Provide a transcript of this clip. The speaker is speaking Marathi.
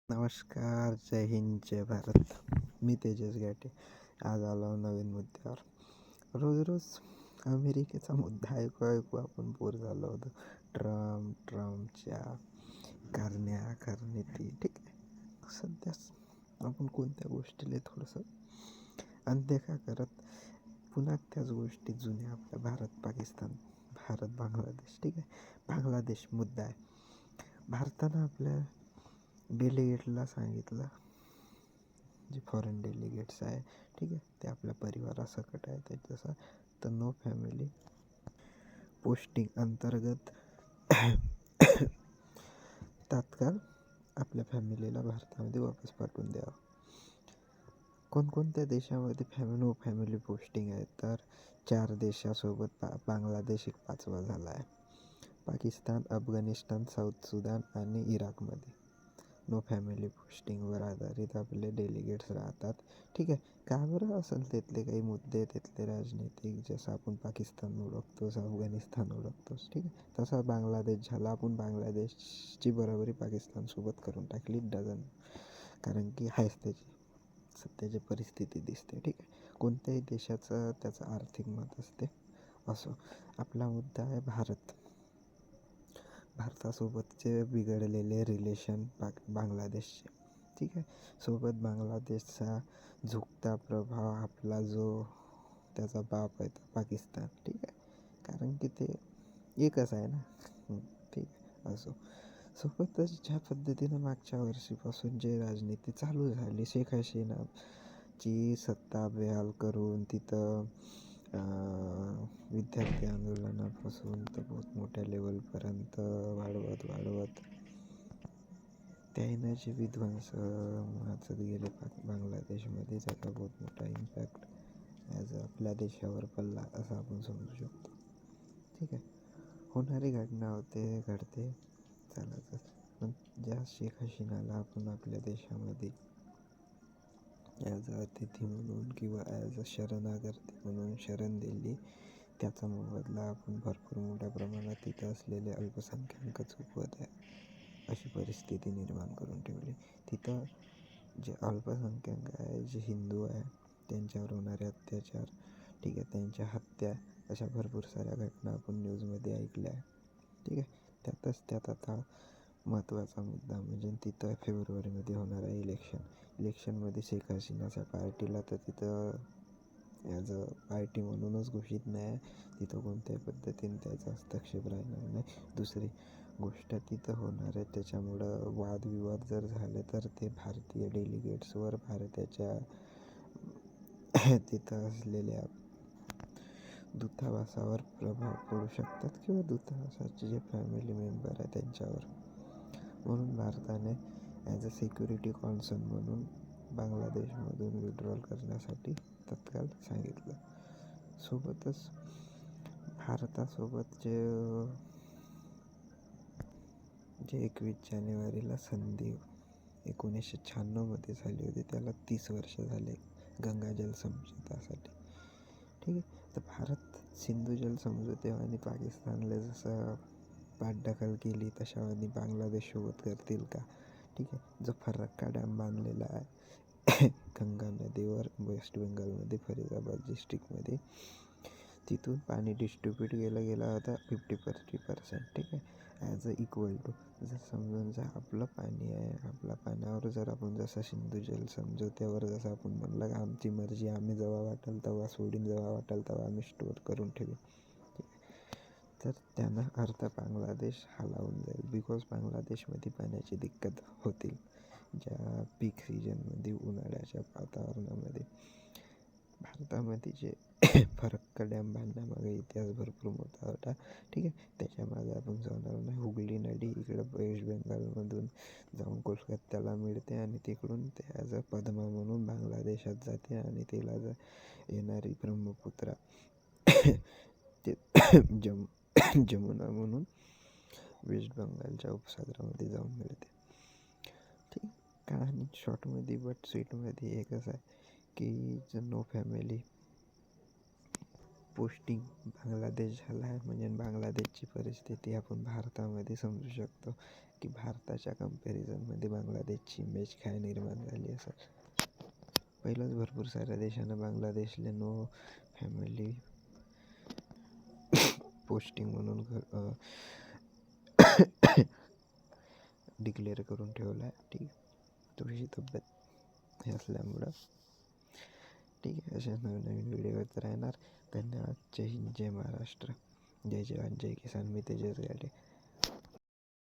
नमस्कार, जय हिंद, जय भारत. मी तेजस गाठे. आज आलो नवीन मुद्द्यावर. रोज रोज अमेरिकेचा मुद्दा ऐकू ऐकू आपण बोर झालो होतो. ट्रम्पच्या कारनीती. ठीक आहे, सध्याच आपण कोणत्या गोष्टीला थोडंसं अनदेखा करत पुन्हा त्याच गोष्टी जुन्या आपल्या भारत बांगलादेश. ठीक आहे, बांगलादेश मुद्दा आहे. भारतानं आपल्या डेलिगेटला सांगितलं, जे फॉरेन डेलिगेट्स आहे, ठीक आहे, ते आपल्या परिवारासकट आहे जसं तर नो फॅमिली पोस्टिंग अंतर्गत तात्काळ आपल्या फॅमिलीला भारतामध्ये वापस पाठवून द्यावं. कोणकोणत्या देशामध्ये नो फॅमिली पोस्टिंग आहे तर 4 देशासोबत बांगलादेश एक 5वा झाला आहे. पाकिस्तान, अफगाणिस्तान, साऊथ सुदान आणि इराकमध्ये नो फॅमिली पोस्टिंगवर आधारित आपले डेलिगेट्स राहतात. ठीक आहे, का बरं असेल तिथले काही मुद्दे, तिथले राजनीतिक, जसं आपण पाकिस्तान ओळखतोस, अफगाणिस्तान ओळखतोस, ठीक आहे, तसा बांगलादेश झाला. आपण बांगलादेशची बरोबरी पाकिस्तानसोबत करून टाकली. कारण की आहेच त्याची सध्याची परिस्थिती दिसते. ठीक आहे, कोणत्याही देशाचं त्याचं आर्थिक मत असते. असो, आपला मुद्दा आहे भारतासोबतचे बिघडलेले रिलेशन बांगलादेशचे. ठीक आहे, सोबत बांगलादेशचा झुकता प्रभाव आपला जो त्याचा बाप आहे पाकिस्तान. ठीक आहे, कारण की ते एकच आहे ना. ठीक आहे, असो. सोबतच ज्या पद्धतीनं मागच्या वर्षीपासून जे राजनीती चालू झाली, शेख हसीनाची सत्ता बेहाल करून तिथं विद्यार्थी आंदोलनापासून तर बहुत मोठ्या लेवलपर्यंत वाढवत त्यानं जे विध्वंस वाचत गेले बांगलादेशमध्ये, त्याचा बहुत मोठा इम्पॅक्ट ॲज आपल्या देशावर पडला असं आपण समजू शकतो. ठीक आहे, होणारी घटना घडते चालतच. पण ज्या शेख हसीनाला आपण आपल्या देशामध्ये ॲज अ अतिथी म्हणून किंवा ॲज अ शरणागती म्हणून शरण दिली, त्याचा मोबदला आपण भरपूर मोठ्या प्रमाणात तिथं असलेले अल्पसंख्याक चुकवत आहे अशी परिस्थिती निर्माण करून ठेवली. तिथं जे अल्पसंख्याक आहे, जे हिंदू आहे, त्यांच्यावर होणारे अत्याचार, ठीक आहे, त्यांच्या हत्या, अशा भरपूर साऱ्या घटना आपण न्यूजमध्ये ऐकल्या आहे. ठीक आहे, त्यात आता महत्त्वाचा मुद्दा म्हणजे तिथं फेब्रुवारीमध्ये होणारं इलेक्शनमध्ये शेख हसीनाच्या पार्टीला तर तिथं ॲज अ पार्टी म्हणूनच घोषित नाही आहे. तिथं कोणत्याही पद्धतीने त्याचा हस्तक्षेप राहणार नाही. दुसरी गोष्ट, तिथं होणार आहे त्याच्यामुळं वादविवाद जर झाले तर ते भारतीय डेलिगेट्सवर, भारताच्या तिथं असलेल्या दूतावासावर प्रभाव पडू शकतात किंवा दूतावासाचे जे फॅमिली मेंबर आहे त्यांच्यावर. म्हणून भारताने ॲज अ सिक्युरिटी कॉन्सर्न म्हणून बांगलादेशमधून विड्रॉल करण्यासाठी तत्काळ सांगितलं. सोबतच भारतासोबत जे 21 जानेवारीला संधी 1996मध्ये झाली होती, त्याला 30 वर्ष झाले गंगाजल समझोत्यासाठी. ठीक आहे, तर भारत सिंधू जल समझोते आणि पाकिस्तानला जसं पाठदखल केली तशावानी बांगलादेशसोबत करतील का? ठीक आहे, जो फरक्का डॅम बांधलेला आहे गंगा नदीवर वेस्ट बेंगालमध्ये फरीदाबाद डिस्ट्रिक्टमध्ये, तिथून पाणी डिस्ट्रीब्यूट गेला होता 50-40%. ठीक आहे, ॲज अ इक्वल टू जर समजून जर आपलं पाणी आहे, आपल्या पाण्यावर जर आपण जसं सिंधू जल समझोत्यावर जसं आपण म्हणलं का आमची मर्जी, आम्ही जेव्हा वाटेल तेव्हा सोडीन, जेव्हा वाटेल तेव्हा आम्ही स्टोअर करून ठेवू, तर त्यानं अर्थ बांगलादेश हालावून जाईल. बिकॉज बांगलादेशमध्ये पाण्याची दिक्कत होतील ज्या पीक सीजनमध्ये, उन्हाळ्याच्या वातावरणामध्ये. भारतामध्ये जे फरक्का डॅम बांधण्यामागे इतिहास भरपूर मोठा होता. ठीक आहे, त्याच्यामागे आपण जाणार नाही. हुगली नदी इकडं वेस्ट बेंगालमधून जाऊन कोलकात्याला मिळते आणि तिकडून ते ॲज अ पद्मा म्हणून बांगलादेशात जाते आणि तिला येणारी ब्रह्मपुत्रा ते जमुना म्हणून वेस्ट बेंगालच्या उपसागरामध्ये जाऊन मिळते. ठीक, कहाणी शॉर्टमध्ये बट स्वीटमध्ये एकच आहे की नो फॅमिली पोस्टिंग बांगलादेश झाला आहे. म्हणजे बांगलादेशची परिस्थिती आपण भारतामध्ये समजू शकतो की भारताच्या कंपॅरिझनमध्ये बांगलादेशची इमेज काय निर्माण झाली असेल. पहिलंच भरपूर साऱ्या देशानं बांगलादेशला नो फॅमिली पोस्टिंग म्हणून डिक्लेअर करून ठेवला आहे. ठीक आहे, थोडीशी तब्येत हे असल्यामुळं ठीक आहे. अशा नवीन व्हिडिओच राहणार. धन्यवाद. जय हिंद, जय महाराष्ट्र, जय जवान, जय किसान. मी तेजस गाडे.